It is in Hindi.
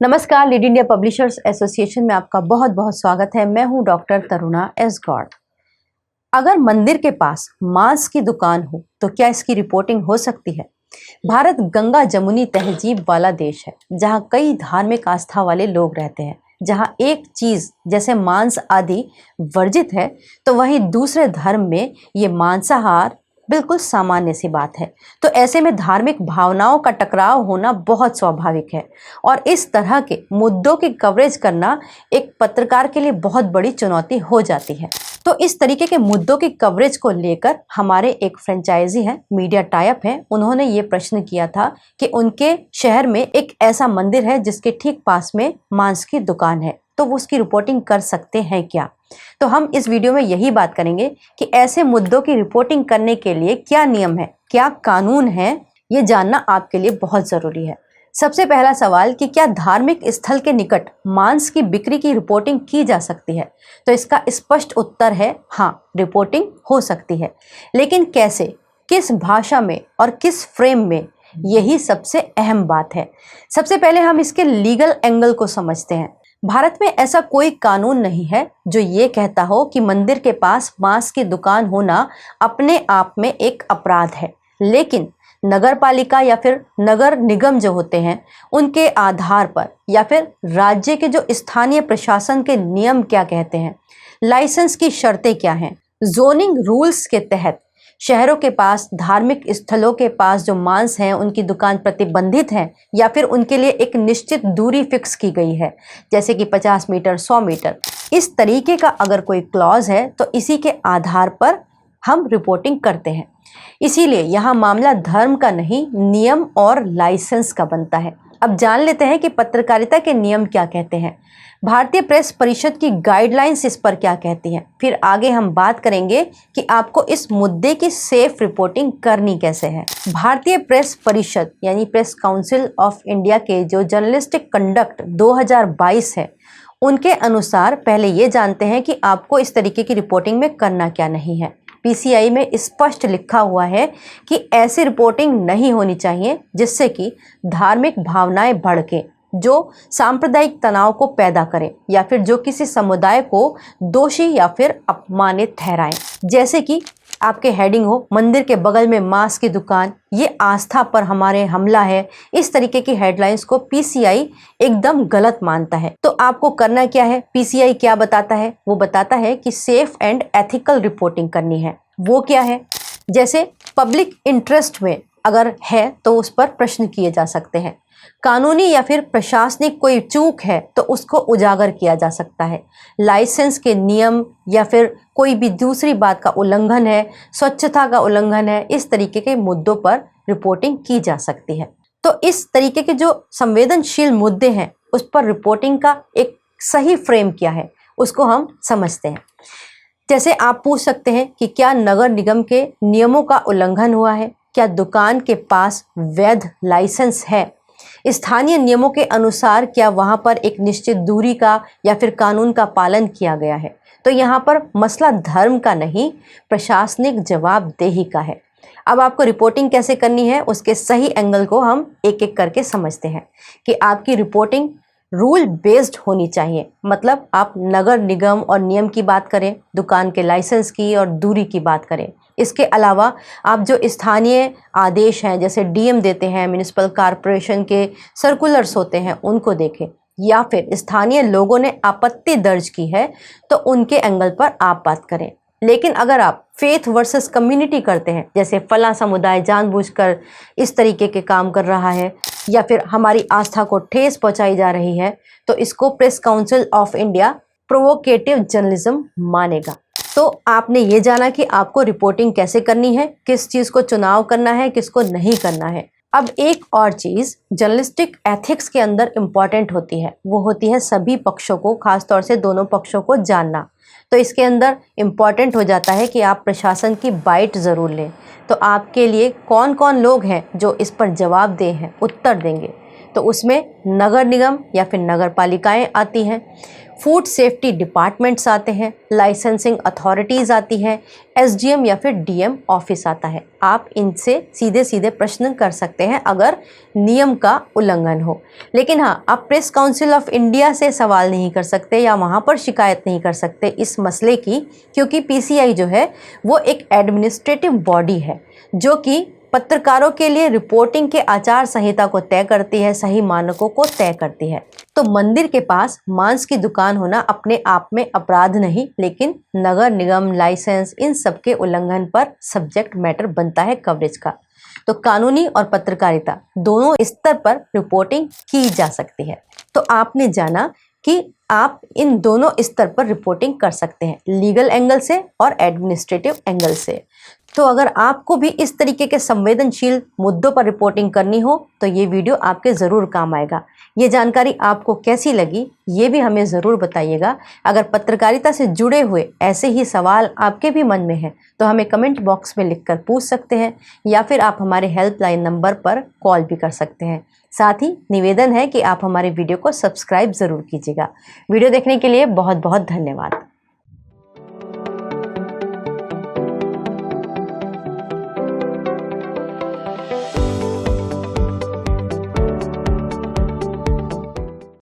नमस्कार, लीड इंडिया पब्लिशर्स एसोसिएशन में आपका बहुत बहुत स्वागत है। मैं हूं डॉक्टर तरुणा एस गौड़। अगर मंदिर के पास मांस की दुकान हो तो क्या इसकी रिपोर्टिंग हो सकती है? भारत गंगा जमुनी तहजीब वाला देश है, जहां कई धार्मिक आस्था वाले लोग रहते हैं। जहां एक चीज जैसे मांस आदि वर्जित है, तो वहीं दूसरे धर्म में ये मांसाहार बिल्कुल सामान्य सी बात है। तो ऐसे में धार्मिक भावनाओं का टकराव होना बहुत स्वाभाविक है और इस तरह के मुद्दों की कवरेज करना एक पत्रकार के लिए बहुत बड़ी चुनौती हो जाती है। तो इस तरीके के मुद्दों की कवरेज को लेकर हमारे एक फ्रेंचाइजी है, मीडिया टाइप है, उन्होंने ये प्रश्न किया था कि उनके शहर में एक ऐसा मंदिर है जिसके ठीक पास में मांस की दुकान है, तो वो उसकी रिपोर्टिंग कर सकते हैं क्या? तो हम इस वीडियो में यही बात करेंगे कि ऐसे मुद्दों की रिपोर्टिंग करने के लिए क्या नियम है, क्या कानून है, ये जानना आपके लिए बहुत जरूरी है। सबसे पहला सवाल कि क्या धार्मिक स्थल के निकट मांस की बिक्री की रिपोर्टिंग की जा सकती है? तो इसका स्पष्ट उत्तर है हाँ, रिपोर्टिंग हो सकती है। लेकिन कैसे, किस भाषा में और किस फ्रेम में, यही सबसे अहम बात है। सबसे पहले हम इसके लीगल एंगल को समझते हैं। भारत में ऐसा कोई कानून नहीं है जो ये कहता हो कि मंदिर के पास मांस की दुकान होना अपने आप में एक अपराध है। लेकिन नगर पालिका या फिर नगर निगम जो होते हैं, उनके आधार पर या फिर राज्य के जो स्थानीय प्रशासन के नियम क्या कहते हैं, लाइसेंस की शर्तें क्या हैं, जोनिंग रूल्स के तहत शहरों के पास, धार्मिक स्थलों के पास जो मांस हैं उनकी दुकान प्रतिबंधित है या फिर उनके लिए एक निश्चित दूरी फिक्स की गई है, जैसे कि 50 मीटर, 100 मीटर, इस तरीके का अगर कोई क्लॉज है तो इसी के आधार पर हम रिपोर्टिंग करते हैं। इसीलिए यहाँ मामला धर्म का नहीं, नियम और लाइसेंस का बनता है। अब जान लेते हैं कि पत्रकारिता के नियम क्या कहते हैं, भारतीय प्रेस परिषद की गाइडलाइंस इस पर क्या कहती हैं। फिर आगे हम बात करेंगे कि आपको इस मुद्दे की सेफ रिपोर्टिंग करनी कैसे है। भारतीय प्रेस परिषद यानी प्रेस काउंसिल ऑफ इंडिया के जो जर्नलिस्टिक कंडक्ट 2022 है, उनके अनुसार पहले ये जानते हैं कि आपको इस तरीके की रिपोर्टिंग में करना क्या नहीं है। पीसीआई में स्पष्ट लिखा हुआ है कि ऐसी रिपोर्टिंग नहीं होनी चाहिए जिससे कि धार्मिक भावनाएं भड़के, जो सांप्रदायिक तनाव को पैदा करे या फिर जो किसी समुदाय को दोषी या फिर अपमानित ठहराए। जैसे कि आपके हेडिंग हो, मंदिर के बगल में मांस की दुकान, ये आस्था पर हमारे हमला है, इस तरीके की हेडलाइंस को पीसीआई एकदम गलत मानता है। तो आपको करना क्या है, पीसीआई क्या बताता है? वो बताता है कि सेफ एंड एथिकल रिपोर्टिंग करनी है। वो क्या है? जैसे पब्लिक इंटरेस्ट में अगर है तो उस पर प्रश्न किए जा सकते हैं, कानूनी या फिर प्रशासनिक कोई चूक है तो उसको उजागर किया जा सकता है, लाइसेंस के नियम या फिर कोई भी दूसरी बात का उल्लंघन है, स्वच्छता का उल्लंघन है, इस तरीके के मुद्दों पर रिपोर्टिंग की जा सकती है। तो इस तरीके के जो संवेदनशील मुद्दे हैं उस पर रिपोर्टिंग का एक सही फ्रेम क्या है, उसको हम समझते हैं। जैसे आप पूछ सकते हैं कि क्या नगर निगम के नियमों का उल्लंघन हुआ है, क्या दुकान के पास वैध लाइसेंस है, स्थानीय नियमों के अनुसार क्या वहां पर एक निश्चित दूरी का या फिर कानून का पालन किया गया है। तो यहाँ पर मसला धर्म का नहीं, प्रशासनिक जवाबदेही का है। अब आपको रिपोर्टिंग कैसे करनी है उसके सही एंगल को हम एक एक करके समझते हैं कि आपकी रिपोर्टिंग रूल बेस्ड होनी चाहिए। मतलब आप नगर निगम और नियम की बात करें, दुकान के लाइसेंस की और दूरी की बात करें। इसके अलावा आप जो स्थानीय आदेश हैं, जैसे डीएम देते हैं, म्युनिसिपल कॉरपोरेशन के सर्कुलर्स होते हैं, उनको देखें, या फिर स्थानीय लोगों ने आपत्ति दर्ज की है तो उनके एंगल पर आप बात करें। लेकिन अगर आप फेथ वर्सेस कम्युनिटी करते हैं, जैसे फला समुदाय जानबूझकर इस तरीके के काम कर रहा है या फिर हमारी आस्था को ठेस पहुंचाई जा रही है, तो इसको press council of India provocative journalism मानेगा। तो आपने ये जाना कि आपको रिपोर्टिंग कैसे करनी है, किस चीज को चुनाव करना है, किसको नहीं करना है। अब एक और चीज जर्नलिस्टिक एथिक्स के अंदर इंपॉर्टेंट होती है, वो होती है सभी पक्षों को, खासतौर से दोनों पक्षों को जानना। तो इसके अंदर इम्पॉर्टेंट हो जाता है कि आप प्रशासन की बाइट ज़रूर लें। तो आपके लिए कौन कौन लोग हैं जो इस पर जवाबदेह हैं, उत्तर देंगे, तो उसमें नगर निगम या फिर नगर पालिकाएँ आती हैं, फूड सेफ्टी डिपार्टमेंट्स आते हैं, लाइसेंसिंग अथॉरिटीज़ आती हैं, एसडीएम या फिर डीएम ऑफिस आता है। आप इनसे सीधे सीधे प्रश्न कर सकते हैं अगर नियम का उल्लंघन हो। लेकिन हाँ, आप प्रेस काउंसिल ऑफ इंडिया से सवाल नहीं कर सकते या वहाँ पर शिकायत नहीं कर सकते इस मसले की, क्योंकि पीसीआई जो है वो एक एडमिनिस्ट्रेटिव बॉडी है जो कि पत्रकारों के लिए रिपोर्टिंग के आचार संहिता को तय करती है, सही मानकों को तय करती है। तो मंदिर के पास मांस की दुकान होना अपने आप में अपराध नहीं, लेकिन नगर निगम, लाइसेंस, इन सब के उल्लंघन पर सब्जेक्ट मैटर बनता है कवरेज का। तो कानूनी और पत्रकारिता दोनों स्तर पर रिपोर्टिंग की जा सकती है। तो आपने जाना कि आप इन दोनों स्तर पर रिपोर्टिंग कर सकते हैं, लीगल एंगल से और एडमिनिस्ट्रेटिव एंगल से। तो अगर आपको भी इस तरीके के संवेदनशील मुद्दों पर रिपोर्टिंग करनी हो तो ये वीडियो आपके ज़रूर काम आएगा। ये जानकारी आपको कैसी लगी ये भी हमें ज़रूर बताइएगा। अगर पत्रकारिता से जुड़े हुए ऐसे ही सवाल आपके भी मन में हैं तो हमें कमेंट बॉक्स में लिखकर पूछ सकते हैं या फिर आप हमारे हेल्पलाइन नंबर पर कॉल भी कर सकते हैं। साथ ही निवेदन है कि आप हमारे वीडियो को सब्सक्राइब ज़रूर कीजिएगा। वीडियो देखने के लिए बहुत बहुत धन्यवाद।